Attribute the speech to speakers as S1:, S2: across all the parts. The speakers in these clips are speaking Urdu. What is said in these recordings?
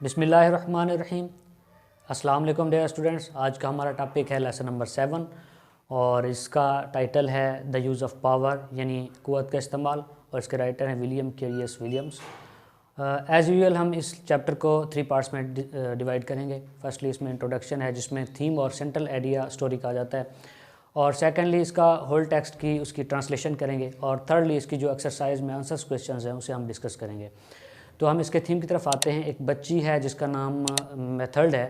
S1: بسم اللہ الرحمن الرحیم۔ السلام علیکم ڈیئر اسٹوڈنٹس، آج کا ہمارا ٹاپک ہے لیسن نمبر 7 اور اس کا ٹائٹل ہے دا یوز آف پاور، یعنی قوت کا استعمال، اور اس کے رائٹر ہیں William Carlos Williams. As usual ہم اس چیپٹر کو 3 پارٹس میں ڈیوائڈ کریں گے۔ فرسٹلی اس میں انٹروڈکشن ہے جس میں تھیم اور سینٹرل آئیڈیا اسٹوری کہا جاتا ہے، اور سیکنڈلی اس کا ہول ٹیکسٹ کی اس کی ٹرانسلیشن کریں گے، اور تھرڈلی اس کی جو ایکسرسائز میں آنسرس کویشچنز ہیں اسے ہم ڈسکس کریں گے۔ تو ہم اس کے تھیم کی طرف آتے ہیں۔ ایک بچی ہے جس کا نام میتھلڈ ہے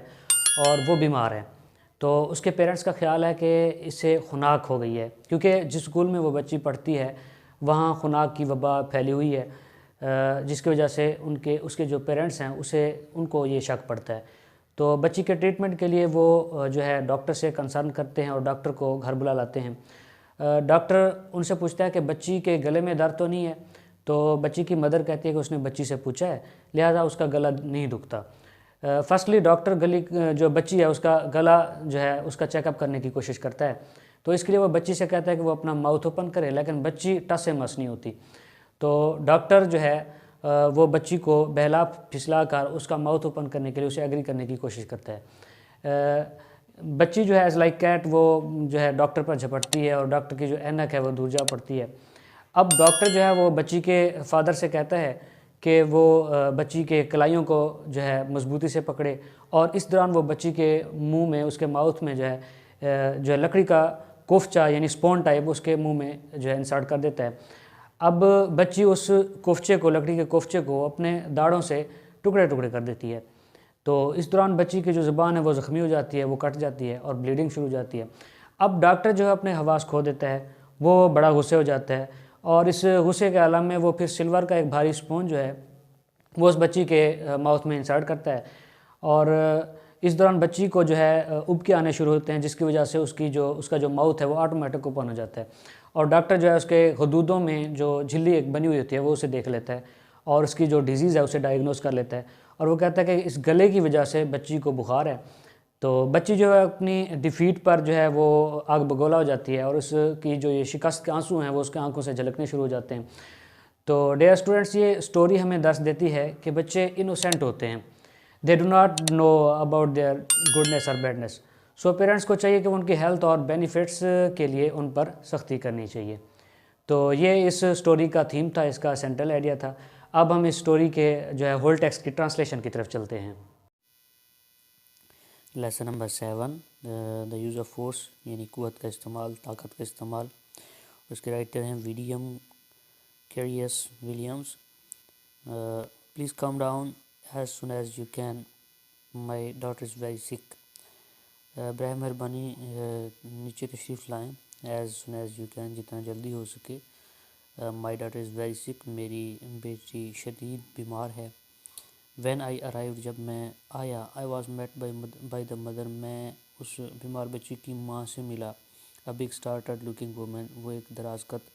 S1: اور وہ بیمار ہے، تو اس کے پیرنٹس کا خیال ہے کہ اسے خناق ہو گئی ہے، کیونکہ جس اسکول میں وہ بچی پڑھتی ہے وہاں خناق کی وبا پھیلی ہوئی ہے، جس کی وجہ سے اس کے جو پیرنٹس ہیں ان کو یہ شک پڑتا ہے۔ تو بچی کے ٹریٹمنٹ کے لیے وہ جو ہے ڈاکٹر سے کنسرن کرتے ہیں اور ڈاکٹر کو گھر بلا لاتے ہیں۔ ڈاکٹر ان سے پوچھتا ہے کہ بچی کے گلے میں درد تو نہیں ہے، تو بچی کی مدر کہتی ہے کہ اس نے بچی سے پوچھا ہے لہذا اس کا گلا نہیں دکھتا۔ فرسٹلی ڈاکٹر جو بچی ہے اس کا گلا جو ہے اس کا چیک اپ کرنے کی کوشش کرتا ہے، تو اس کے لیے وہ بچی سے کہتا ہے کہ وہ اپنا ماؤتھ اوپن کرے، لیکن بچی ٹس سے مس نہیں ہوتی۔ تو ڈاکٹر جو ہے وہ بچی کو بہلا پھسلا کر اس کا ماؤتھ اوپن کرنے کے لیے اسے ایگری کرنے کی کوشش کرتا ہے۔ بچی جو ہے ایز لائک کیٹ وہ جو ہے ڈاکٹر پر جھپٹتی ہے اور ڈاکٹر کی جو اینک ہے وہ دور جا پڑتی ہے۔ اب ڈاکٹر جو ہے وہ بچی کے فادر سے کہتا ہے کہ وہ بچی کے کلائیوں کو جو ہے مضبوطی سے پکڑے، اور اس دوران وہ بچی کے منہ میں، اس کے ماؤتھ میں جو ہے لکڑی کا کوفچہ یعنی سپون ٹائپ اس کے منہ میں جو ہے انسرٹ کر دیتا ہے۔ اب بچی اس کوفچے کو، لکڑی کے کوفچے کو اپنے داڑھوں سے ٹکڑے ٹکڑے کر دیتی ہے، تو اس دوران بچی کی جو زبان ہے وہ زخمی ہو جاتی ہے، وہ کٹ جاتی ہے اور بلیڈنگ شروع ہو جاتی ہے۔ اب ڈاکٹر جو ہے اپنے حواس کھو دیتا ہے، وہ بڑا غصے ہو جاتا ہے، اور اس غصے کے عالم میں وہ پھر سلور کا ایک بھاری سپون جو ہے وہ اس بچی کے ماؤتھ میں انسرٹ کرتا ہے، اور اس دوران بچی کو جو ہے ابکے آنے شروع ہوتے ہیں، جس کی وجہ سے اس کا جو ماؤتھ ہے وہ آٹومیٹک اوپن ہو جاتا ہے، اور ڈاکٹر جو ہے اس کے حدودوں میں جو جھلی ایک بنی ہوئی ہوتی ہے وہ اسے دیکھ لیتا ہے اور اس کی جو ڈیزیز ہے اسے ڈائگنوز کر لیتا ہے، اور وہ کہتا ہے کہ اس گلے کی وجہ سے بچی کو بخار ہے۔ تو بچی جو ہے اپنی ڈیفیٹ پر جو ہے وہ آگ بگولا ہو جاتی ہے، اور اس کی جو یہ شکست کے آنسو ہیں وہ اس کے آنکھوں سے جھلکنے شروع ہو جاتے ہیں۔ تو ڈیئر اسٹوڈنٹس، یہ سٹوری ہمیں درس دیتی ہے کہ بچے انوسینٹ ہوتے ہیں، they do not know about their goodness اور بیڈنس، سو پیرنٹس کو چاہیے کہ ان کی ہیلتھ اور بینیفٹس کے لیے ان پر سختی کرنی چاہیے۔ تو یہ اس سٹوری کا تھیم تھا، اس کا سینٹرل آئیڈیا تھا۔ اب ہم اس سٹوری کے جو ہے ہول ٹیکسٹ کی ٹرانسلیشن کی طرف چلتے ہیں۔ Lesson number 7 the use of force, یعنی قوت کا استعمال، طاقت کا استعمال۔ اس کے رائٹر ہیں William Carlos Williams. Please come down as soon as you can, my daughter is very sick. براہ مہربانی نیچے تشریف لائیں، as soon as you can, جتنا جلدی ہو سکے۔ مائی ڈاٹر از ویری سک، میری بیٹی شدید بیمار ہے۔ وین آئی ارائیوڈ، جب میں آیا، I was met by the mother, میں اس بیمار بچی کی ماں سے ملا۔ A big startled looking woman, وہ ایک دراز قد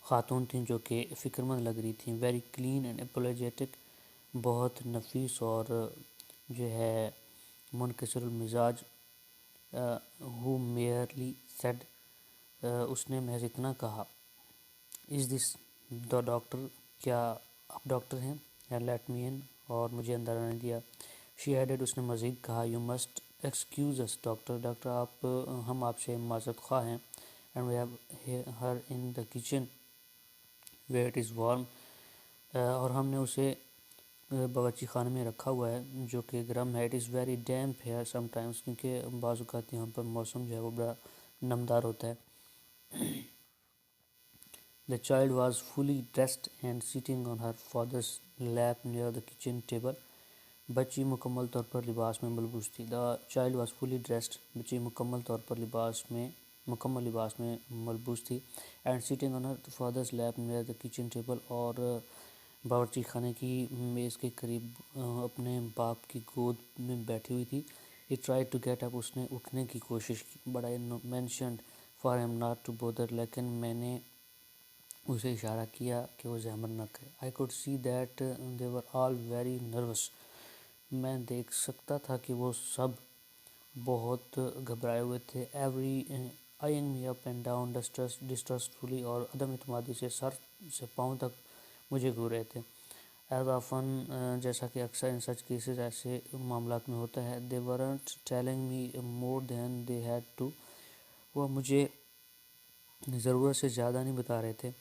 S1: خاتون تھیں جو کہ فکر مند لگ رہی تھیں۔ ویری کلین اینڈ اپولوجیٹک، بہت نفیس اور جو ہے منکسر المزاج۔ ہو میئرلی سیڈ، اس نے محض اتنا کہا۔ از دس دا ڈاکٹر، کیا آپ ڈاکٹر ہیں؟ لیٹ می ان، اور مجھے اندر آنے دیا۔ شی ایڈڈ، اس نے مزید کہا، you must excuse us doctor, doctor ہم آپ سے معذرت خواہ ہیں۔ And we have her in the kitchen where it is warm, اور ہم نے اسے باورچی خانے میں رکھا ہوا ہے جو کہ گرم ہے۔ It is very damp here sometimes, کیونکہ بعض اوقات یہاں پر موسم جو ہے وہ بڑا نمدار ہوتا ہے۔ The child was fully dressed and sitting on her father's lap near the kitchen table. بچی مکمل طور پر لباس میں ملبوس تھی۔ The child was fully dressed، بچی مکمل طور پر مکمل لباس میں ملبوس تھی۔ And sitting on her father's lap near the kitchen table، اور باورچی خانے کی میز کے قریب اپنے باپ کی گود میں بیٹھی ہوئی تھی۔ He tried to get up، اس نے اٹھنے کی کوشش کی۔ But I mentioned for him not to bother، لیکن میں نے اسے اشارہ کیا کہ وہ زحمت نہ کرے۔ I could see that they were all very nervous، میں دیکھ سکتا تھا کہ وہ سب بہت گھبرائے ہوئے تھے۔ Every eyeing me up and down distrustfully، اور عدم اعتمادی سے سر سے پاؤں تک مجھے گھور رہے تھے۔ ایز آفن جیسا کہ اکثر ان سچ کیسز ایسے معاملات میں ہوتا ہے. They weren't telling me more than they had to. وہ مجھے ضرورت سے زیادہ نہیں بتا رہے تھے.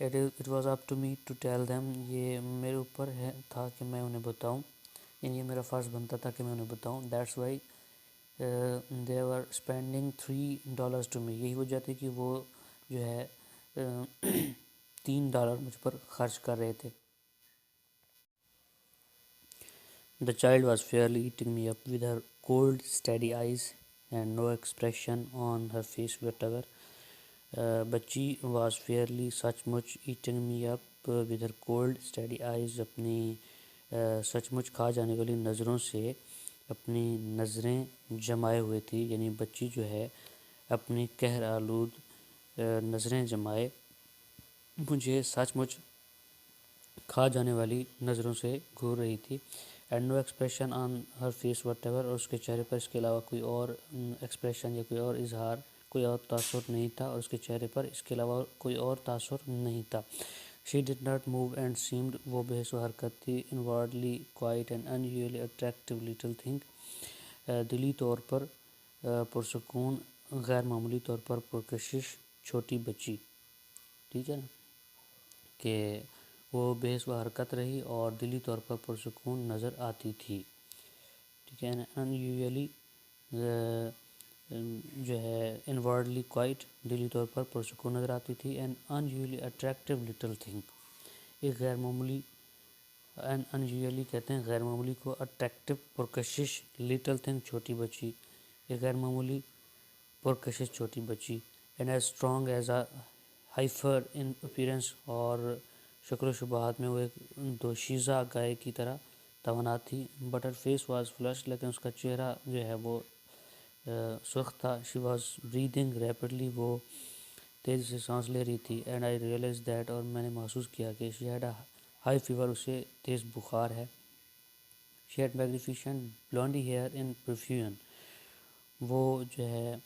S1: It was up to me to tell them. یہ میرے اوپر تھا کہ میں انہیں بتاؤں، یعنی یہ میرا فرض بنتا تھا کہ میں انہیں بتاؤں. That's why they were spending $3 to me. یہی وجہ تھی کہ وہ جو ہے $3 مجھ پر خرچ کر رہے تھے. The child was fairly eating me up with her cold, steady eyes and no expression on her face whatever. بچی was fairly such much eating me up with her cold, steady eyes. اپنی سچ مچ کھا جانے والی نظروں سے اپنی نظریں جمائے ہوئے تھی، یعنی بچی جو ہے اپنی قہر آلود نظریں جمائے مجھے سچ مچ کھا جانے والی نظروں سے گھور رہی تھی. And no expression on her face whatever. اور اس کے چہرے پر اس کے علاوہ کوئی اور ایکسپریشن یا کوئی اور اظہار، کوئی اور تاثر نہیں تھا. اور اس کے چہرے پر اس کے علاوہ کوئی اور تاثر نہیں تھا. She did not move and seemed. وہ بے حس و حرکت تھی. Inwardly quiet and unusually attractive little thing. دلی طور پر پرسکون، غیر معمولی طور پر پرکشش چھوٹی بچی. ٹھیک ہے نا، کہ وہ بے حس و حرکت رہی اور دلی طور پر پرسکون نظر آتی تھی. ٹھیک ہے نا. انیوزلی جو ہے انورڈلی کوائٹ، دلی طور پر پرسکون نظر آتی تھی. And unusually attractive little thing. ایک غیر معمولی، انیوزلی کہتے ہیں غیر معمولی کو، اٹریکٹیو پرکشش، لٹل تھنگ چھوٹی بچی، ایک غیر معمولی پرکشش چھوٹی بچی. And as strong as a heifer in appearance. اور شکل و شباہت میں وہ ایک دوشیزہ گائے کی طرح توانا تھی. But her face was flushed. لیکن اس کا چہرہ جو ہے وہ سرخ تھا. She was breathing rapidly. وہ تیزی سے سانس لے رہی تھی. And I realize that. اور میں نے محسوس کیا کہ she had a high fever. اسے تیز بخار ہے. She had magnificent blonde hair in profusion. وہ جو ہے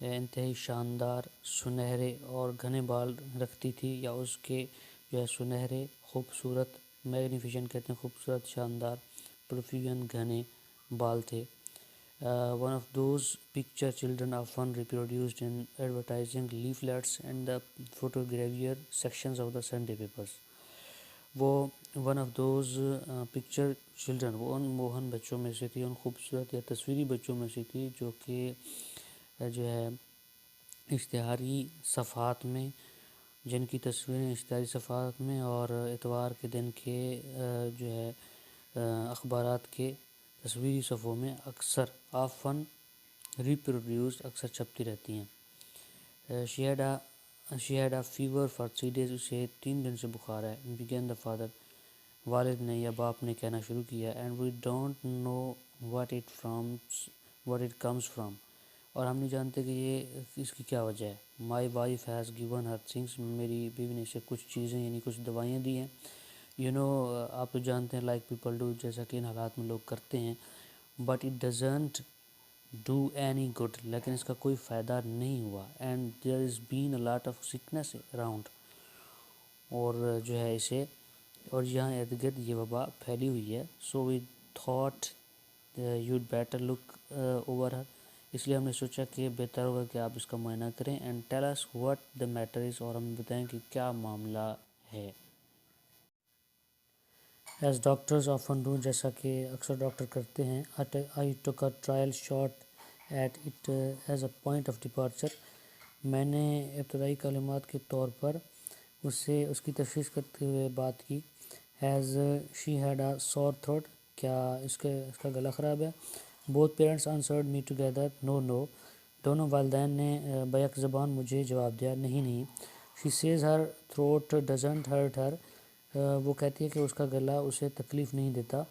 S1: انتہائی شاندار سنہرے اور گھنے بال رکھتی تھی، یا اس کے جو ہے سنہرے خوبصورت، میگنیفیشن کہتے ہیں خوبصورت، شاندار، پرفیوژن گھنے بال تھے. One of those picture children often reproduced in advertising leaflets and the photogravure sections of the Sunday papers. وہ one of those picture children, وہ ان موہن بچوں میں سے تھی، ان خوبصورت یا تصویری بچوں میں سے تھی جو کہ جو ہے اشتہاری صفحات میں، جن کی تصویریں اشتہاری صفحات میں اور اتوار کے دن کے جو ہے اخبارات کے تصویری صفحوں میں اکثر آفن ریپروڈیوسڈ اکثر چھپتی رہتی ہیں. She had a fever for 3 days. اسے 3 دن سے بخار ہے. Began the father. والد نے یا باپ نے کہنا شروع کیا. And we don't know what it comes from. اور ہم نہیں جانتے کہ یہ اس کی کیا وجہ ہے. My wife has given Hare things. میری بیوی نے اسے کچھ چیزیں یعنی کچھ دوائیاں دی ہیں. یو نو آپ تو جانتے ہیں لائک پیپل ڈو، جیسا کہ ان حالات میں لوگ کرتے ہیں. But it doesn't do any good. لیکن اس کا کوئی فائدہ نہیں ہوا. And there is been a lot of sickness around. اور جو ہے اسے، اور یہاں ارد گرد یہ وبا پھیلی ہوئی ہے. So we thought you'd better look over her. اس لیے ہم نے سوچا کہ بہتر ہوگا کہ آپ اس کا معائنہ کریں. And tell us what the matter is. اور ہمیں بتائیں کہ کیا معاملہ ہے. As doctors often do. جیسا کہ اکثر ڈاکٹر کرتے ہیں. I took a trial shot at it as a point of departure. میں نے ابتدائی کلمات کے طور پر اس کی تشخیص کرتے ہوئے بات کی. ایز شی ہیڈ اے سور تھروٹ. کیا اس کا گلا خراب ہے. بوتھ پیرنٹس آنسرڈ می ٹوگیدر نو نو. دونوں والدین نے بیک زبان مجھے جواب دیا نہیں نہیں. She says her throat doesn't hurt her. وہ کہتی ہے کہ اس کا گلا اسے تکلیف نہیں دیتا.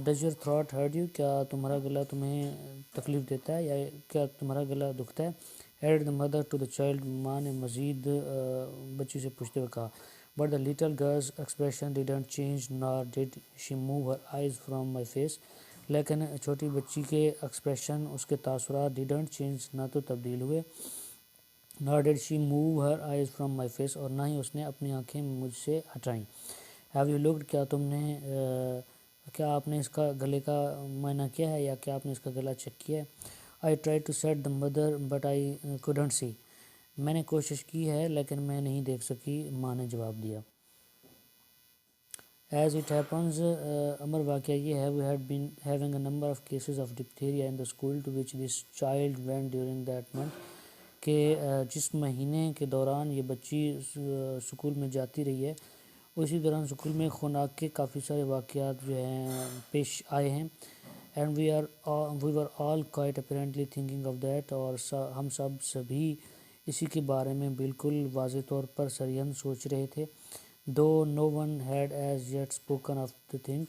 S1: Does your throat hurt you. کیا تمہارا گلا تمہیں تکلیف دیتا ہے یا کیا تمہارا گلا دکھتا ہے. Added the mother to the child. ماں نے مزید بچی سے پوچھتے ہوئے کہا. But the little girl's expression didn't change nor did she move her eyes from my face. لیکن چھوٹی بچی کے ایکسپریشن، اس کے تاثرات ڈیڈنٹ چینج، نہ تو تبدیل ہوئے، nor did she move her eyes from my face, اور نہ ہی اس نے اپنی آنکھیں مجھ سے ہٹائیں. ہیو یو لکڈ، کیا آپ نے اس کا گلے کا معائنہ کیا ہے یا کیا آپ نے اس کا گلا چیک کیا ہے؟ I try to seat the mother but I couldn't see, میں نے کوشش کی ہے لیکن میں نہیں دیکھ سکی، ماں نے جواب دیا۔ ایز اٹ ہیپنز، امر واقعہ یہ ہے، we had been having a number of cases of diphtheria in the school to which this child went during that month, کہ جس مہینے کے دوران یہ بچی اسکول میں جاتی رہی ہے اسی دوران اسکول میں خوناک کے کافی سارے واقعات جو ہیں پیش آئے ہیں۔ And we were all quite apparently thinking of that, اور ہم سبھی اسی کے بارے میں بالکل واضح طور پر سرین سوچ رہے تھے۔ Though no one had as yet spoken of the thing,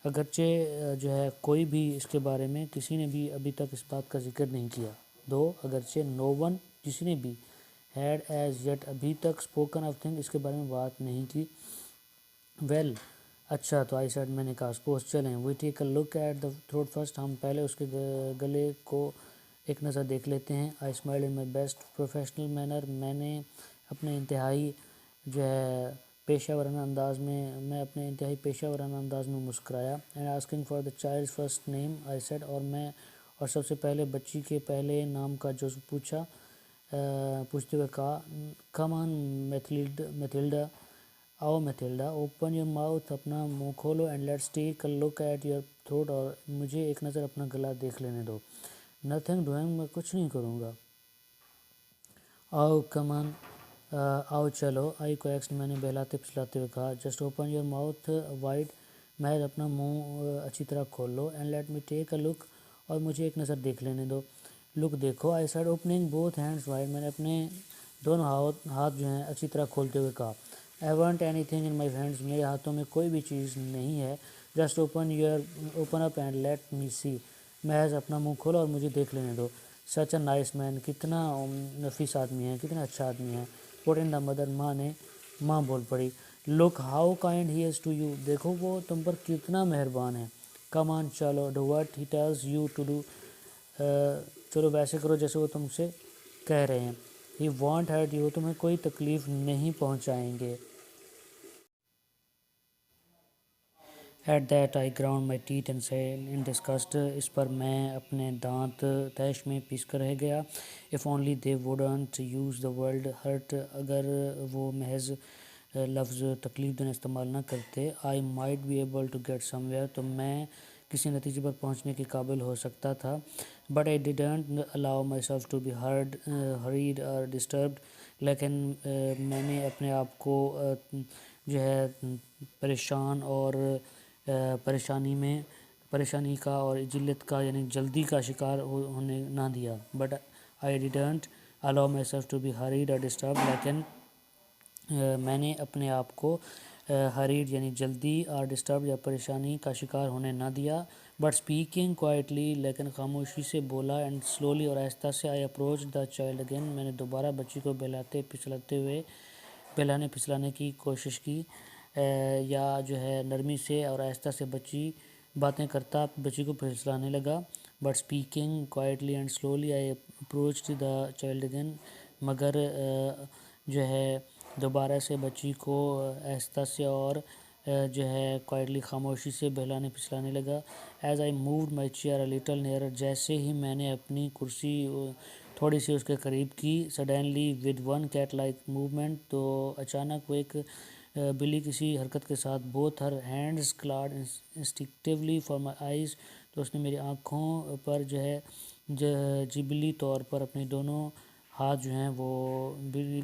S1: اگرچہ جو ہے کوئی بھی اس کے بارے میں کسی نے بھی ابھی تک اس بات کا ذکر نہیں کیا، اگرچہ نو ون کسی نے بھی ہیڈ ایز یٹ ابھی تک اسپوکن آف تھنگ اس کے بارے میں بات نہیں کی۔ ویل اچھا، تو آئی سیڈ، میں نے کہا سپوز چلیں، we take a look at the throat first, ہم پہلے اس کے گلے کو ایک نظر دیکھ لیتے ہیں۔ I smiled in my best professional manner, میں نے اپنے انتہائی جو ہے پیشہ ورانہ انداز میں مسکرایا۔ And asking for the child first name, I said, اور سب سے پہلے بچی کے پہلے نام کا جزو پوچھتے ہوئے کہا، کم آن میتھلڈا، آؤ میتھلڈا، اوپن یور ماؤتھ، اپنا منہ کھولو، and let's take a look at your throat, اور مجھے ایک نظر اپنا گلا دیکھ لینے دو۔ نتھنگ ڈوئنگ، میں کچھ نہیں کروں گا۔ آؤ کم آن، آؤ چلو، آئی کویکسڈ، میں نے بہلاتے پھسلاتے ہوئے کہا، just open your mouth wide, محض اپنا منہ اچھی طرح کھول لو، and let me take a لک، اور مجھے ایک نظر دیکھ لینے دو۔ لک دیکھو، I said opening both hands wide, میں نے اپنے دونوں ہاتھ جو ہیں اچھی طرح کھولتے ہوئے کہا، I want anything in my hands, میرے ہاتھوں میں کوئی بھی چیز نہیں ہے، just open up and let me see, محض اپنا منہ کھولو اور مجھے دیکھ لینے دو۔ سچ اے نائس مین، کتنا نفیس آدمی ہے، کتنا اچھا آدمی ہے۔ پٹ ان دا مدر، ماں بول پڑی۔ Look how kind he is to you, دیکھو وہ تم پر کتنا مہربان ہے۔ کم آن چلو، do what he tells you to do, چلو ویسے کرو جیسے وہ تم سے کہہ رہے ہیں۔ ہی وانٹ ہرٹ یو، تمہیں کوئی تکلیف نہیں پہنچائیں گے۔ At that I ground my teeth and said in disgust, اس پر میں اپنے دانت طیش میں پیس کر رہ گیا۔ If only they wouldn't use the word hurt, اگر وہ محض لفظ تکلیف دینا استعمال نہ کرتے، I might be able to get somewhere, تو میں کسی نتیجے پر پہنچنے کے قابل ہو سکتا تھا۔ But I didn't allow myself to be hurried or disturbed, لیکن میں نے اپنے آپ کو جو ہے پریشان اور پریشانی کا اور جلت کا یعنی جلدی کا شکار ہونے نہ دیا۔ But I didn't allow myself to be hurried or disturbed, لیکن میں نے اپنے آپ کو ہریڈ یعنی جلدی اور ڈسٹرب یا پریشانی کا شکار ہونے نہ دیا۔ بٹ اسپیکنگ کوائٹلی، لیکن خاموشی سے بولا، اینڈ سلولی اور آہستہ سے، I approach the child again, میں نے دوبارہ بچی کو بہلانے پھسلانے کی کوشش کی، یا جو ہے نرمی سے اور آہستہ سے باتیں کرتا بچی کو پھسلانے لگا۔ But speaking quietly and slowly, I approach the child again, مگر جو ہے دوبارہ سے بچی کو آہستہ سے اور جو ہے کوائٹلی خاموشی سے بہلانے پھسلانے لگا۔ As I moved my chair a little nearer, جیسے ہی میں نے اپنی کرسی تھوڑی سی اس کے قریب کی، suddenly with one cat like movement, تو اچانک وہ ایک بلی کسی حرکت کے ساتھ، both her hands clawed instinctively for my eyes, تو اس نے میری آنکھوں پر جو ہے جبلی طور پر اپنے دونوں ہاتھ جو ہیں وہ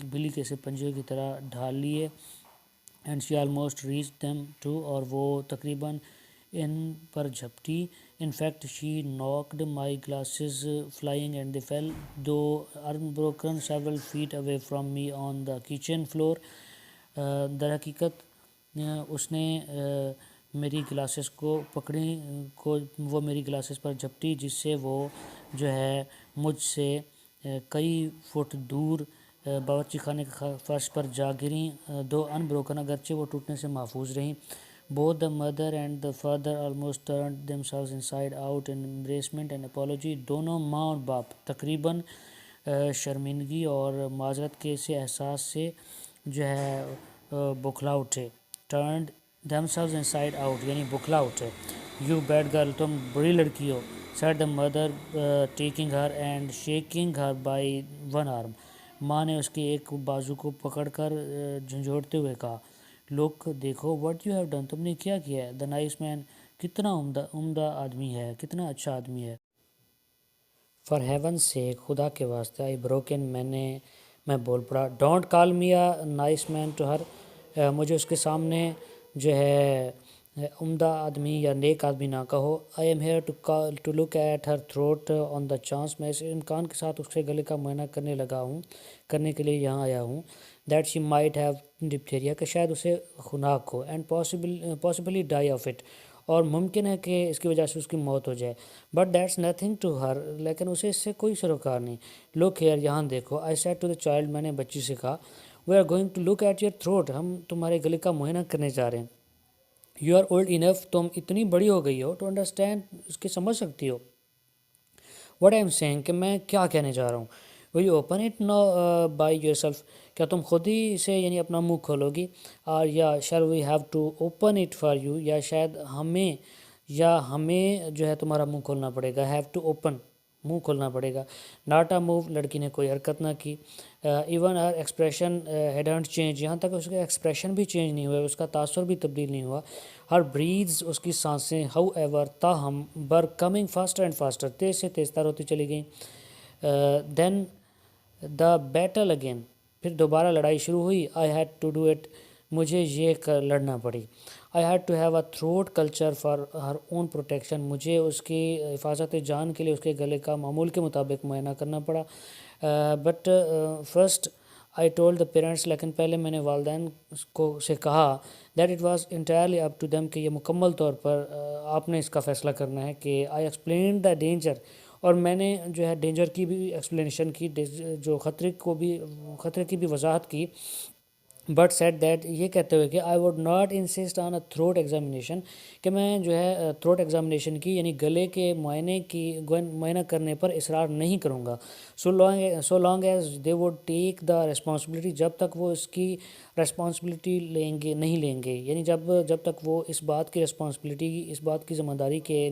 S1: بلی کے سے پنجے کی طرح ڈھال لیے۔ And she almost reached them too, اور وہ تقریباً ان پر جھپٹی۔ In fact she knocked my glasses flying and they fell though unbroken several feet away from me on the kitchen floor، در حقیقت اس نے میری گلاسز کو پکڑی، وہ میری گلاسز پر جھپٹی، جس سے وہ جو ہے مجھ سے کئی فٹ دور باورچی خانے کے فرش پر جا گریں، دو انبروکن، اگرچہ وہ ٹوٹنے سے محفوظ رہیں۔ Both the mother and the father almost turned themselves inside out in embarrassment and apology, دونوں ماں اور باپ تقریباً شرمندگی اور معذرت کے سے احساس سے جو ہے بوکھلا اٹھے۔ ٹرنڈ themselves inside out یعنی بکھلا اٹھے. You bad girl, تم بری لڑکی ہو, said the mother, taking her and shaking her by one arm. ماں نے اس کے ایک بازو کو پکڑ کر جھنجھوڑتے ہوئے کہا, look, دیکھو, what you have done, تم نے کیا کیا ہے. The nice man, کتنا عمدہ آدمی ہے, کتنا اچھا آدمی ہے. For heaven's sake, خدا کے واسطے, I broken, میں بول پڑا. Don't call me a nice man to her. مجھے اس کے سامنے جو ہے عمدہ آدمی یا نیک آدمی نہ کہو. I am here to look at her throat on the chance. میں اس امکان کے ساتھ اس کے گلے کا معائنہ کرنے کے لیے یہاں آیا ہوں. That she might have diphtheria, کہ شاید اسے خناق ہو. And possibly die of it, اور ممکن ہے کہ اس کی وجہ سے اس کی موت ہو جائے. But that's nothing to her, لیکن اسے اس سے کوئی سروکار نہیں. لک ہیئر, یہاں دیکھو. I said to the child, میں نے بچی سے کہا, we are going to look at your throat, ہم تمہارے گلے کا معائنہ کرنے جا رہے ہیں. یو آر اولڈ انف, تم اتنی بڑی ہو گئی ہو, ٹو انڈرسٹینڈ, اس کے سمجھ سکتی ہو. وٹ آئی ایم سینگ, کہ میں کیا کہنے جا رہا ہوں. Will you open it know by your self, کیا تم خود ہی اسے یعنی اپنا منہ کھولو گی. اور یا shall we have to open it for you, یا شاید ہمیں جو ہے تمہارا منہ کھولنا پڑے گا. ہیو ٹو اوپن, منہ کھولنا پڑے گا. ناٹ اے موو, لڑکی نے کوئی حرکت نہ کی. ایون ہر ایکسپریشن ہیڈنٹ چینج, یہاں تک اس کا ایکسپریشن بھی چینج نہیں ہوا, اس کا تاثر بھی تبدیل نہیں ہوا. ہر بریدز, اس کی سانسیں, ہاؤ ایور, تاہم, بر کمنگ فاسٹر اینڈ فاسٹر, تیز سے تیز تر ہوتی چلی گئیں. دین دا بیٹل اگین, پھر دوبارہ لڑائی شروع ہوئی. I had to do it, مجھے یہ لڑنا پڑی. I had to have a throat culture for her own protection, مجھے اس کی حفاظت جان کے لیے اس کے گلے کا معمول کے مطابق معائنہ کرنا پڑا. But first I told the parents, لیکن پہلے میں نے والدین سے کہا, that it was entirely up to them, کہ یہ مکمل طور پر آپ نے اس کا فیصلہ کرنا ہے. کہ آئی ایکسپلین دا ڈینجر, اور میں نے جو ہے ڈینجر کی بھی ایکسپلینیشن کی, جو خطرے کی بھی وضاحت کی. بٹ سیٹ دیٹ, یہ کہتے ہوئے کہ I would not insist on a throat examination, کہ میں جو ہے تھروٹ ایگزامینیشن کی یعنی گلے کے معائنہ کرنے پر اصرار نہیں کروں گا. So long as they would take the responsibility, جب تک وہ اس کی ریسپانسبلٹی نہیں لیں گے, یعنی جب تک وہ اس بات کی ذمہ داری کے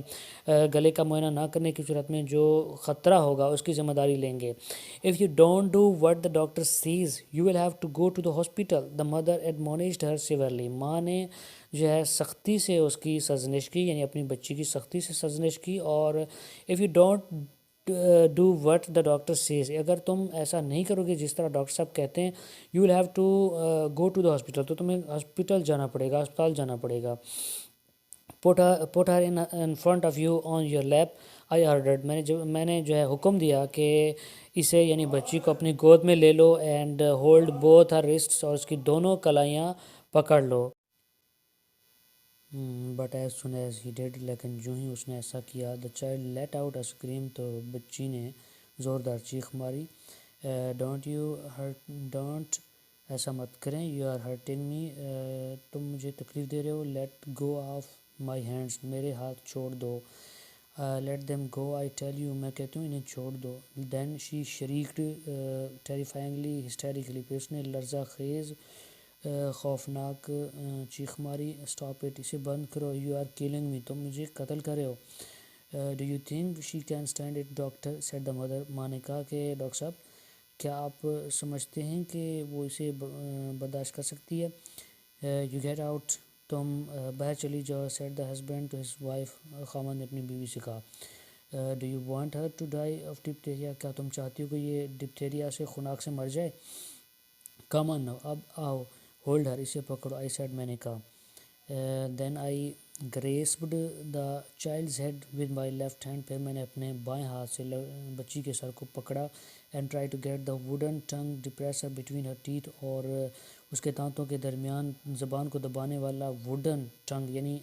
S1: گلے کا معائنہ نہ کرنے کی صورت میں جو خطرہ ہوگا اس کی ذمہ داری لیں گے. If you don't do what the doctor says, you will have to go to the hospital, the mother admonished her severely. ماں نے جو ہے سختی سے اس کی سرزنش کی, یعنی اپنی بچی کی سختی سے سرزنش کی. اور if you don't do what the doctor says, اگر تم ایسا نہیں کرو گے جس طرح ڈاکٹر صاحب کہتے ہیں, you will have to go to the hospital, تو تمہیں ہسپتال جانا پڑے گا. put her in front of you on your lap, I ordered, میں نے جو ہے حکم دیا کہ اسے یعنی بچی کو اپنی گود میں لے لو. And hold both her wrists, اور اس کی دونوں کلائیاں پکڑ لو. But as soon as he did, لیکن جو ہی اس نے ایسا کیا, the child let out a scream, تو بچی نے زوردار چیخ ماری. ڈونٹ, ایسا مت کریں. یو آر ہرٹنگ می, تم مجھے تکلیف دے رہے ہو. Let go of my hands, میرے ہاتھ چھوڑ دو. Let them go, I tell you, میں کہتی ہوں انہیں چھوڑ دو. دین شی شریکڈ ٹیریفائنگلی ہسٹیریکلی, پھر اس نے لرزہ خیز خوفناک چیخ ماری. اسٹاپ اٹ, اسے بند کرو. یو آر کلنگ می, تم مجھے قتل کر رہے ہو. Do you think she can stand it doctor, said the mother, ماں نے کہا کہ ڈاکٹر صاحب, کیا آپ سمجھتے ہیں کہ وہ اسے برداشت کر سکتی ہے. یو گیٹ آؤٹ, تم باہر چلی جاؤ. Said the husband to his wife, خامند نے اپنی بیوی سے کہا. Do you want her to die of diphtheria, کیا تم چاہتی ہو کہ یہ ڈپتھیریا سے خناق سے مر جائے. کم آن ناؤ, اب آؤ. ہولڈ ہر, اسے پکڑو. آئی سیڈ, میں نے کہا. Then I grasped the child's head with my left hand, پھر میں نے اپنے بائیں ہاتھ سے بچی کے سر کو پکڑا. And try to get the wooden tongue depressor between her teeth, اور اس کے دانتوں کے درمیان زبان کو دبانے والا ووڈن ٹنگ یعنی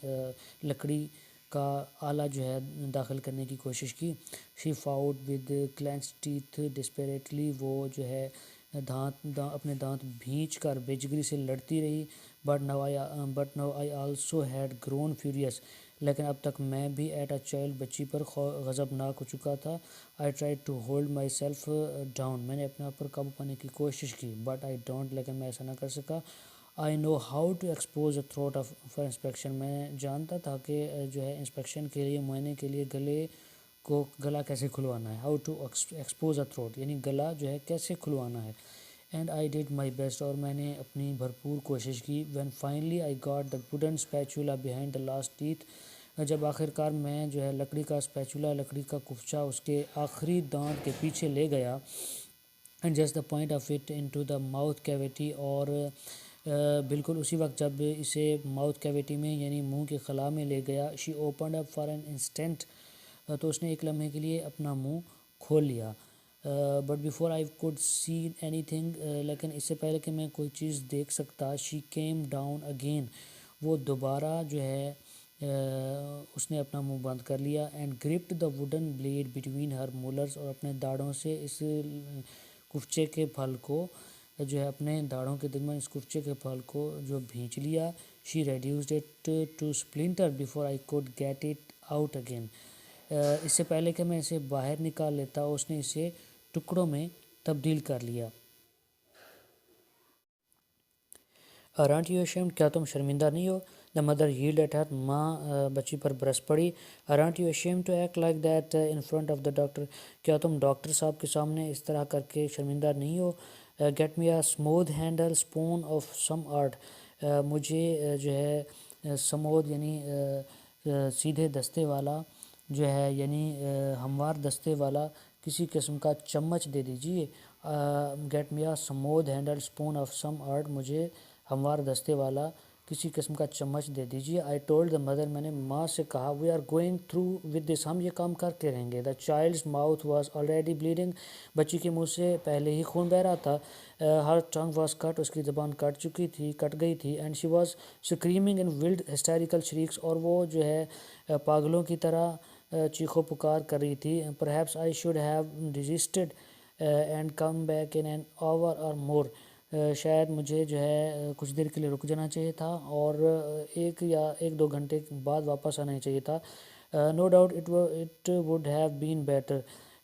S1: لکڑی کا آلہ جو ہے داخل کرنے کی کوشش کی. شی فاؤٹ ود کلینچ ٹیتھ ڈسپیریٹلی, وہ جو ہے اپنے دانت بھینچ کر بے جگری سے لڑتی رہی. But no I also had grown furious, لیکن اب تک میں بھی ایٹ اے چائلڈ, بچی پر غضبناک ہو چکا تھا. I try to hold myself down, میں نے اپنے آپ پر قابو پانے کی کوشش کی. بٹ آئی ڈونٹ, لیکن میں ایسا نہ کر سکا. I know how to expose a throat for inspection. میں جانتا تھا کہ جو ہے انسپیکشن کے لیے معائنے کے لیے گلا کیسے کھلوانا ہے. How to expose a throat یعنی گلا جو ہے کیسے کھلوانا ہے. And I did my best اور میں نے اپنی بھرپور کوشش کی. When finally I got the wooden spatula behind the last teeth. جب آخر کار میں جو ہے لکڑی کا اسپیچولا لکڑی کا کفچہ اس کے آخری دانت کے پیچھے لے گیا. And just the point of it into the mouth cavity اور بالکل اسی وقت جب اسے ماؤتھ کیویٹی میں یعنی منہ کے خلا میں لے گیا. She opened up for an instant تو اس نے ایک لمحے کے لیے اپنا منہ کھول لیا. But before I could see any thing لیکن اس سے پہلے کہ میں کوئی چیز دیکھ سکتا شی کیم ڈاؤن اگین. وہ دوبارہ جو ہے اس نے اپنا منہ بند کر لیا. And gripped the wooden blade between her molars اور اپنے داڑھوں سے اس کفچے کے پھل کو جو ہے اپنے داڑھوں کے درمیان اس کفچے کے پھل کو جو بھینچ لیا. She reduced it to splinters before I could get it out again. اس سے پہلے کہ میں اسے باہر نکال لیتا اس نے اسے ٹکڑوں میں تبدیل کر لیا. Aren't you ashamed? کیا تم شرمندہ نہیں ہو؟ The mother yelled at her. ماں بچی پر برس پڑی. Aren't you ashamed to act like that in front of the doctor? کیا تم ڈاکٹر صاحب کے سامنے اس طرح کر کے شرمندہ نہیں ہو؟ Get me a smooth handle spoon of some art. مجھے جو ہے سمود یعنی سیدھے دستے والا جو ہے یعنی ہموار دستے والا کسی قسم کا چمچ دے دیجیے. Get me a smooth handle spoon of some art. مجھے ہموار دستے والا کسی قسم کا چمچ دے دیجیے. I told the mother. میں نے ماں سے کہا we are going through with this. ہم یہ کام کر کے رہیں گے. The child's mouth was already bleeding. بچی کے منہ سے پہلے ہی خون بہہ رہا تھا. ہر ٹنگ واز کٹ. اس کی زبان کٹ گئی تھی. And she was screaming in wild hysterical shrieks. اور وہ جو ہے پاگلوں کی طرح چیخو پکار کر رہی تھی. Perhaps I should have desisted and come back in an hour or more. شاید مجھے جو ہے کچھ دیر کے لیے رک جانا چاہیے تھا اور ایک دو گھنٹے بعد واپس آنا چاہیے تھا. No doubt it would have been better.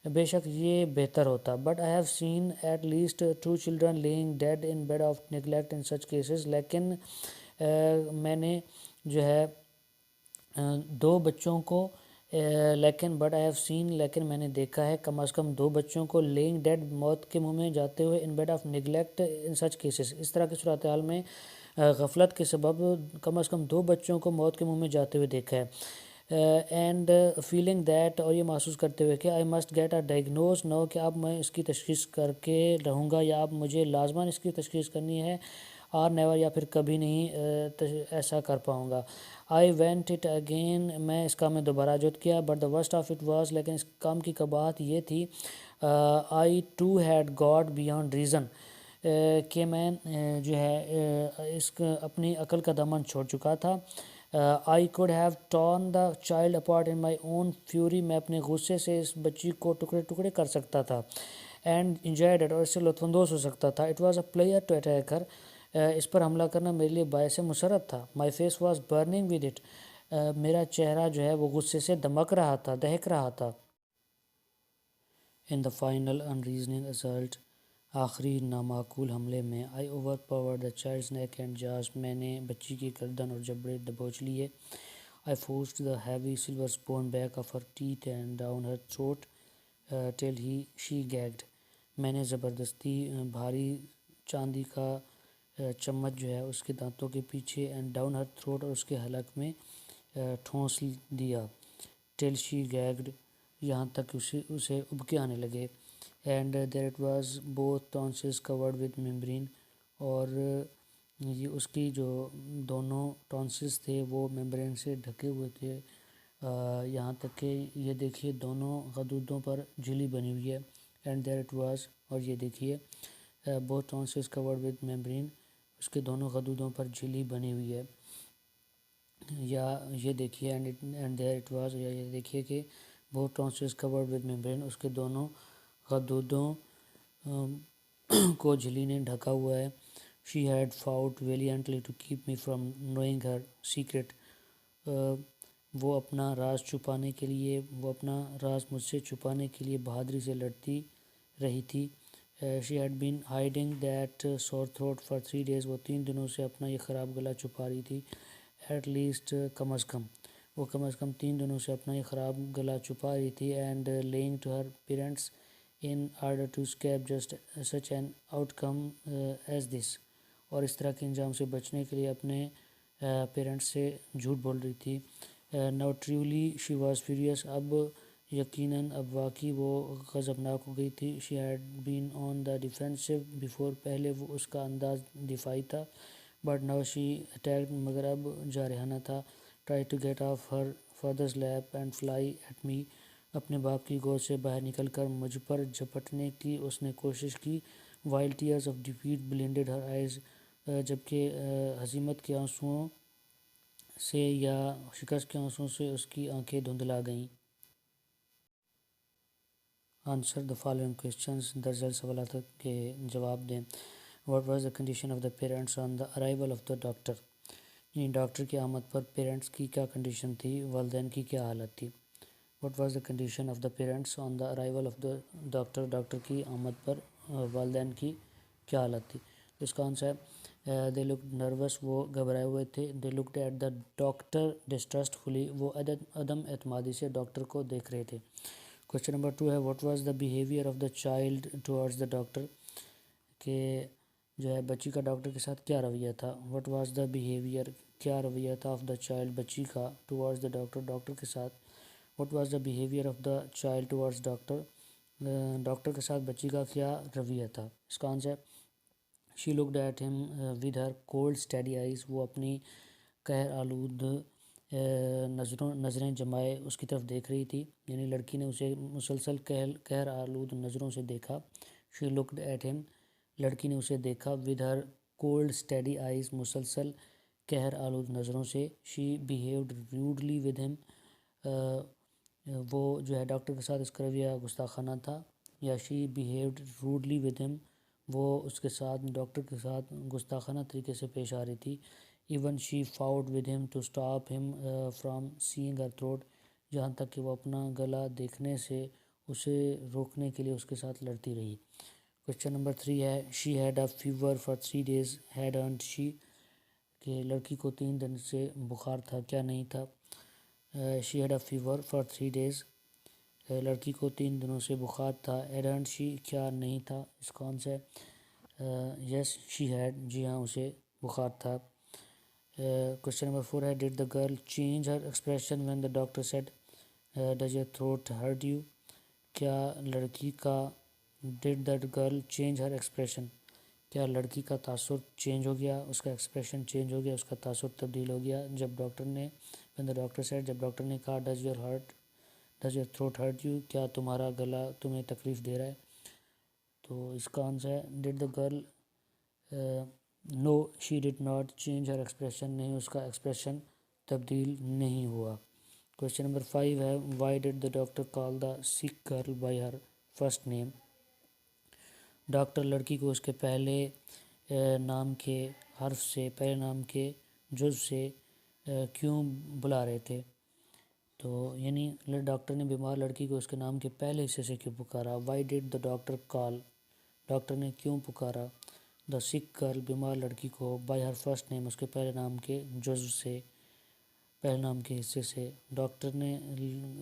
S1: بے شک یہ بہتر ہوتا. But I have seen at least 2 children lying dead in bed of neglect in such cases. لیکن میں نے جو ہے 2 بچوں کو بٹ آئی ہیو سین لیکن میں نے دیکھا ہے کم از کم 2 بچوں کو لینگ ڈیڈ موت کے منہ میں جاتے ہوئے in bed of neglect in such cases. اس طرح کی صورتحال میں غفلت کے سبب کم از کم 2 بچوں کو موت کے منہ میں جاتے ہوئے دیکھا ہے. اینڈ فیلنگ دیٹ اور یہ محسوس کرتے ہوئے کہ I must get a diagnose now کہ اب میں اس کی تشخیص کر کے رہوں گا یا اب مجھے لازماً اس کی تشخیص کرنی ہے اور نیور یا پھر کبھی نہیں ایسا کر پاؤں گا. I went at again. میں اس کام میں دوبارہ جد کیا. But the worst of it was. لیکن اس کام کی قباحت یہ تھی I too had got beyond reason کہ میں جو ہے اپنی عقل کا دامن چھوڑ چکا تھا. I could have torn the child apart in my own fury. میں اپنے غصے سے اس بچی کو ٹکڑے ٹکڑے کر سکتا تھا. And enjoyed it. اور اس سے لطف اندوز ہو سکتا تھا. It was a pleasure to attack her. اس پر حملہ کرنا میرے لیے باعث مسرت تھا. My face was burning with it. میرا چہرہ جو ہے وہ غصے سے دہک رہا تھا. In the final unreasoning assault. آخری نامعقول حملے میں I overpowered the child's neck and jaws. میں نے بچی کی گردن اور جبڑے دبوچ لیے. I forced the heavy silver spoon back of her teeth and down her throat till she gagged. میں نے زبردستی بھاری چاندی کا چمچ جو ہے اس کے دانتوں کے پیچھے اینڈ ڈاؤن ہر تھروٹ اور اس کے حلق میں ٹھونس دیا. ٹل شی گیگڈ. یہاں تک اسے ابکے آنے لگے. And there it was both tonsils covered with membrane. اور یہ اس کی جو دونوں ٹونسز تھے وہ ممبرین سے ڈھکے ہوئے تھے. یہاں تک کہ یہ دیکھیے دونوں غدودوں پر جھلی بنی ہوئی ہے. And there it was. اور یہ دیکھیے both tonsils covered with membrane. اس کے دونوں غدودوں پر جھلی بنی ہوئی ہے. یا یہ دیکھیے اینڈ دیر اٹ واز. یا یہ دیکھیے کہ both tonsils covered with membrane. اس کے دونوں غدودوں کو جھلی نے ڈھکا ہوا ہے. She had fought valiantly to keep me from knowing her secret. وہ اپنا راز مجھ سے چھپانے کے لیے بہادری سے لڑتی رہی تھی. She had been hiding that سور تھروٹ فار 3 days. وہ 3 دنوں سے اپنا یہ خراب گلا چھپا رہی تھی. ایٹ لیسٹ کم از کم وہ کم از کم 3 دنوں سے اپنا یہ خراب گلا چھپا رہی تھی. And lying to her parents in order to escape just such an outcome as this. اور اس طرح کے انجام سے بچنے کے لیے اپنے پیرنٹس سے جھوٹ بول رہی تھی. Now truly she was furious. اب یقیناً اب واقعی وہ غضبناک ہو گئی تھی. She had been on the defensive before. پہلے وہ اس کا انداز دفاعی تھا. But now she attacked. مگر اب جارحانہ تھا. Try to get off her father's lap and fly at me. اپنے باپ کی گود سے باہر نکل کر مجھ پر جھپٹنے کی اس نے کوشش کی. While tears of defeat blended her eyes. جبکہ ہزیمت کے آنسوؤں سے یا شکست کے آنسوؤں سے اس کی آنکھیں دھندلا گئیں. Answer the following questions. درج ذیل سوالات کے جواب دیں. What was the condition of the parents on the arrival of the doctor. یعنی ڈاکٹر کی آمد پر پیرنٹس کی کیا کنڈیشن تھی، والدین کی کیا حالت تھی. What was the condition of the parents on the arrival of the doctor. Doctor کی آمد پر والدین کی کیا حالت تھی. اس کا آنسر ہے دے لکڈ نروس. وہ گھبرائے ہوئے تھے. دے لکڈ ایٹ دا ڈاکٹر ڈسٹرسٹفلی. وہ عدم اعتمادی سے ڈاکٹر کو دیکھ رہے تھے. کویشچن نمبر 2 ہے what was the behaviour of the child towards the doctor. کہ جو ہے بچی کا ڈاکٹر کے ساتھ کیا رویہ تھا. What was the behaviour. کیا رویہ تھا آف دا چائلڈ بچی کا ٹورڈز دا ڈاکٹر ڈاکٹر کے ساتھ. What was the behaviour of the child towards doctor. Doctor کے ساتھ بچی کا کیا رویہ تھا. اس کا answer she looked at him with her cold steady eyes. وہ اپنی قہر آلود نظریں جمائے اس کی طرف دیکھ رہی تھی. یعنی لڑکی نے اسے مسلسل قہر آلود نظروں سے دیکھا. شی لکڈ ایٹ ہم. لڑکی نے اسے دیکھا. With her cold steady eyes. مسلسل قہر آلود نظروں سے. شی بیہیوڈ ریوڈلی ود ہم. وہ جو ہے ڈاکٹر کے ساتھ اس کا رویہ گستاخانہ تھا. یا شی بیہیوڈ روڈلی ود ہم. وہ اس کے ساتھ ڈاکٹر کے ساتھ گستاخانہ طریقے سے پیش آ رہی تھی. Even she fought with him to stop him from seeing her throat. جہاں تک کہ وہ اپنا گلا دیکھنے سے اسے روکنے کے لیے اس کے ساتھ لڑتی رہی. کویشچن نمبر 3 ہے she had a fever for 3 days. Had earned she. کہ لڑکی کو 3 دن سے بخار تھا کیا نہیں تھا. شی had a fever for 3 days. لڑکی کو 3 دنوں سے بخار تھا. ہیڈ شی کیا نہیں تھا. اس کا آنسر یس شی ہیڈ. جی ہاں اسے بخار تھا. کویشچن نمبر 4 ہے did the girl change her expression when the doctor said does your throat hurt you. کیا لڑکی کا did that girl change her expression. کیا لڑکی کا تاثر چینج ہو گیا، اس کا ایکسپریشن چینج ہو گیا، اس کا تاثر تبدیل ہو گیا جب ڈاکٹر نے when the doctor said. جب ڈاکٹر نے کہا does your throat hurt you. کیا تمہارا گلا تمہیں تکلیف دے رہا ہے. تو اس کا آنسر ہے did the girl no she did not change her expression. نہیں اس کا ایکسپریشن تبدیل نہیں ہوا. کویشچن نمبر 5 ہے why did the doctor call the sick girl by her first name. Doctor لڑکی کو اس کے پہلے نام کے حرف سے، پہلے نام کے جزو سے کیوں بلا رہے تھے. تو یعنی ڈاکٹر نے بیمار لڑکی کو اس کے نام کے پہلے حصے سے کیوں پکارا. Y did the doctor call. Doctor نے کیوں پکارا دا سک گرل بیمار لڑکی کو بائی ہر فرسٹ نیم اس کے پہلے نام کے جزو سے، پہلے نام کے حصے سے. ڈاکٹر نے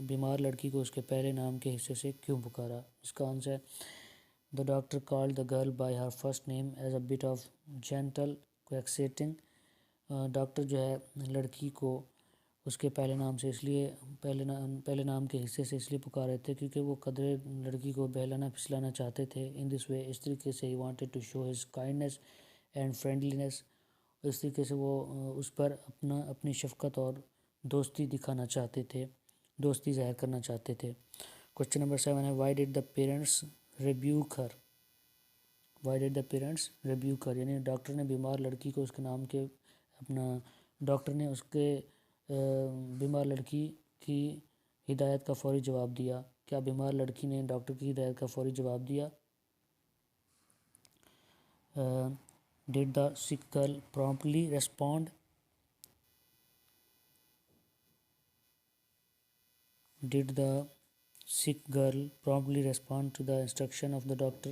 S1: بیمار لڑکی کو اس کے پہلے نام کے حصے سے کیوں پکارا. اس کا answer the doctor call the girl by her first name as a bit of gentle coaxing. Doctor جو ہے لڑکی کو اس کے پہلے نام سے اس لیے پہلے نام کے حصے سے اس لیے پکارے تھے کیونکہ وہ قدرے لڑکی کو بہلانا پھسلانا چاہتے تھے. ان دس وے اس طریقے سے ہی wanted to show his kindness and friendliness. اس طریقے سے وہ اس پر اپنی شفقت اور دوستی دکھانا چاہتے تھے، دوستی ظاہر کرنا چاہتے تھے. کویشچن نمبر 7 ہے why did the parents rebuke her. Why did the parents rebuke her. یعنی ڈاکٹر نے بیمار لڑکی کو اس کے نام کے ڈاکٹر نے اس کے بیمار لڑکی کی ہدایت کا فوری جواب دیا. کیا بیمار لڑکی نے ڈاکٹر کی ہدایت کا فوری جواب دیا. ڈیڈ دا سک girl promptly respond. Did the sick girl promptly respond to the instruction of the doctor.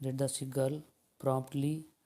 S1: Did the sick girl promptly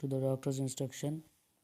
S1: to the doctor's instruction.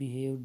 S1: behaved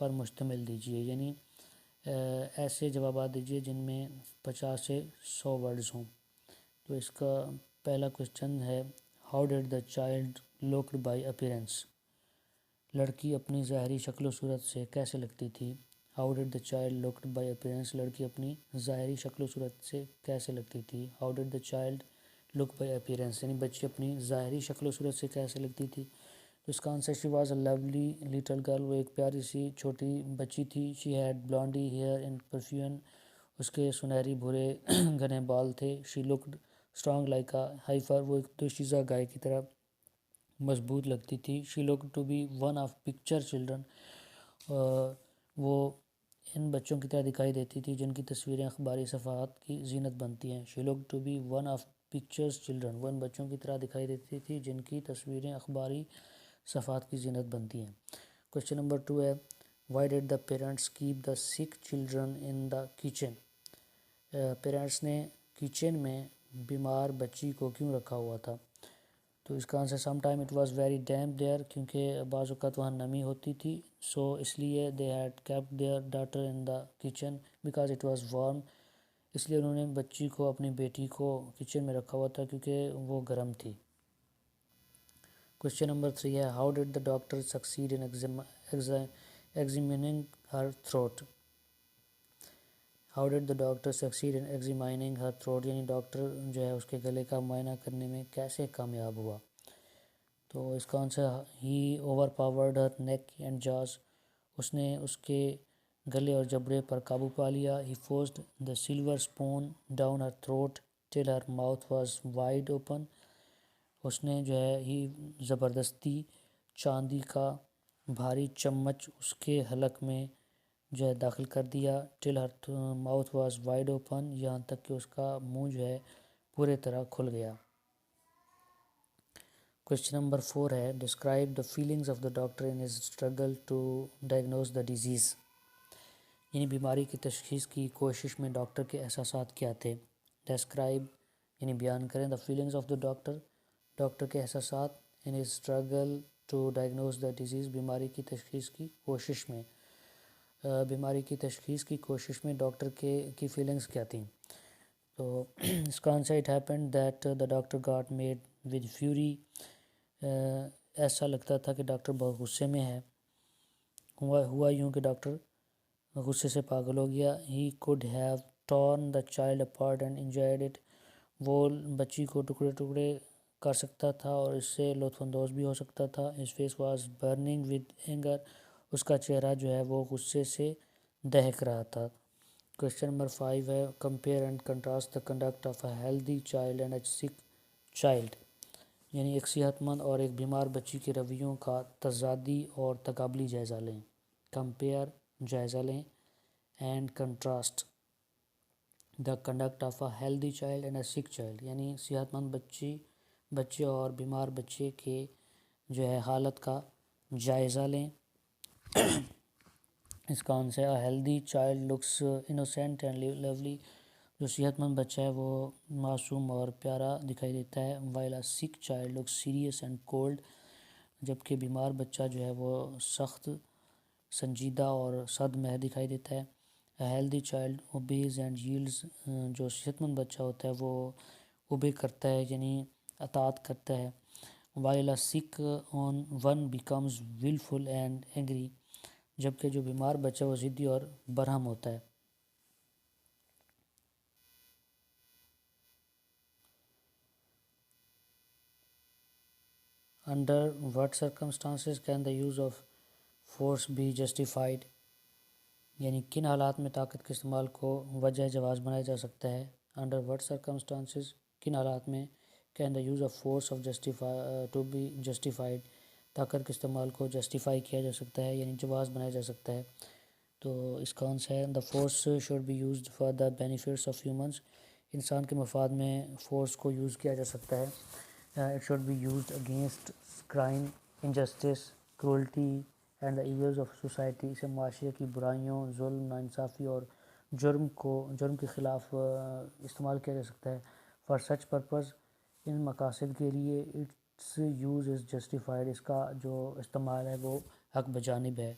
S1: پر مشتمل دیجیے، یعنی ایسے جوابات دیجیے جن میں 50 سے 100 ورڈز ہوں۔ تو اس کا پہلا کوشچن ہے how did the child looked by appearance, لڑکی اپنی ظاہری شکل و صورت سے کیسے لگتی تھی۔ How did the child looked by appearance, لڑکی اپنی ظاہری شکل و صورت سے کیسے لگتی تھی۔ How did the child look by appearance, یعنی بچی اپنی ظاہری شکل و صورت سے کیسے لگتی تھی۔ تو اس کا answer she was a lovely little girl, وہ ایک پیاری سی چھوٹی بچی تھی۔ She had blonde hair and perfume, اس کے سنہری بھورے گھنے بال تھے۔ She looked strong like a heifer, وہ ایک دوشیزہ گائے کی طرح مضبوط لگتی تھی۔ She looked to be one of picture children, وہ ان بچوں کی طرح دکھائی دیتی تھی جن کی تصویریں اخباری صفحات کی زینت بنتی ہیں۔ She looked to be one of pictures children, وہ ان بچوں کی طرح دکھائی دیتی تھی جن کی تصویریں اخباری صفحات کی زینت بنتی ہیں۔ کوشچن نمبر 2 ہے why did the parents keep the sick children in the kitchen, parents نے کچن میں بیمار بچی کو کیوں رکھا ہوا تھا۔ تو اس کا answer some time it was very damp there, کیونکہ بعض اوقات وہاں نمی ہوتی تھی۔ سو اس لیے they had kept their daughter in the kitchen because it was warm, اس لیے انہوں نے بچی کو، اپنی بیٹی کو کچن میں رکھا ہوا تھا کیونکہ وہ گرم تھی۔ کوشچن نمبر 3 ہے how did the doctor succeed in examining her throat, how did the doctor succeed in examining her throat, یعنی ڈاکٹر جو ہے اس کے گلے کا معائنہ کرنے میں کیسے کامیاب ہوا۔ تو اس کا answer he overpowered her neck and jaws, اس نے اس کے گلے اور جبڑے پر قابو پا لیا۔ He forced the silver spoon down her throat till her mouth was wide open, اس نے جو ہے ہی زبردستی چاندی کا بھاری چمچ اس کے حلق میں جو ہے داخل کر دیا۔ ٹل her mouth was wide open, یہاں تک کہ اس کا منہ جو ہے پورے طرح کھل گیا۔ کوشچن نمبر 4 ہے describe the feelings of the doctor in his struggle to diagnose the disease, یعنی بیماری کی تشخیص کی کوشش میں ڈاکٹر کے احساسات کیا تھے۔ ڈسکرائب یعنی بیان کریں the feelings of the doctor, doctor کے احساسات in his struggle to diagnose the disease, بیماری کی تشخیص کی کوشش میں، بیماری کی تشخیص کی کوشش میں ڈاکٹر کی فیلنگز کیا تھیں۔ تو اس کا answer it happened that the doctor got made with fury, ایسا لگتا تھا کہ ڈاکٹر بہت غصے میں ہے۔ ہوا یوں کہ ڈاکٹر غصے سے پاگل ہو گیا۔ He could have torn the child apart and enjoyed it, وہ بچی کو ٹکڑے ٹکڑے کر سکتا تھا اور اس سے لطف اندوز بھی ہو سکتا تھا۔ His face was burning with anger, اس کا چہرہ جو ہے وہ غصے سے دہک رہا تھا۔ کوشچن نمبر 5 ہے compare and contrast the conduct of a healthy child and a sick child, یعنی ایک صحت مند اور ایک بیمار بچی کے رویوں کا تضادی اور تقابلی جائزہ لیں۔ کمپیئر جائزہ لیں، and contrast the conduct of a healthy child and a sick child, یعنی صحت مند بچے اور بیمار بچے کے جو ہے حالت کا جائزہ لیں۔ اس کا آنسر ہے healthy child looks innocent and lovely, جو صحت مند بچہ ہے وہ معصوم اور پیارا دکھائی دیتا ہے۔ While a sick child looks serious and cold, جبکہ بیمار بچہ جو ہے وہ سخت، سنجیدہ اور سرد مہر دکھائی دیتا ہے۔ Healthy child obese and yields, جو صحت مند بچہ ہوتا ہے وہ اوبے کرتا ہے یعنی اطاعت کرتا ہے۔ وائل اے سک ون بیکمز ولفل اینڈ اینگری، جبکہ جو بیمار بچہ وہ ضدی اور برہم ہوتا ہے۔ Under what circumstances can the use of force be justified, یعنی کن حالات میں طاقت کے استعمال کو وجہ جواز بنایا جا سکتا ہے۔ انڈر وٹ سرکمسٹانسز، کن حالات میں can the use of force to be justified, طاقت کے استعمال کو جسٹیفائی کیا جا سکتا ہے یعنی جواز بنایا جا سکتا ہے۔ تو اس کا آنسر ہے the force should be used for the benefits of humans, انسان کے مفاد میں فورس کو یوز کیا جا سکتا ہے۔ It should be used against crime, injustice, cruelty and the evils of society, اسے معاشرے کی برائیوں، ظلم، ناانصافی اور جرم کے خلاف استعمال کیا جا سکتا ہے۔ فار سچ پرپز، ان مقاصد کے لیے اٹس یوز از جسٹیفائڈ، اس کا جو استعمال ہے وہ حق بجانب ہے۔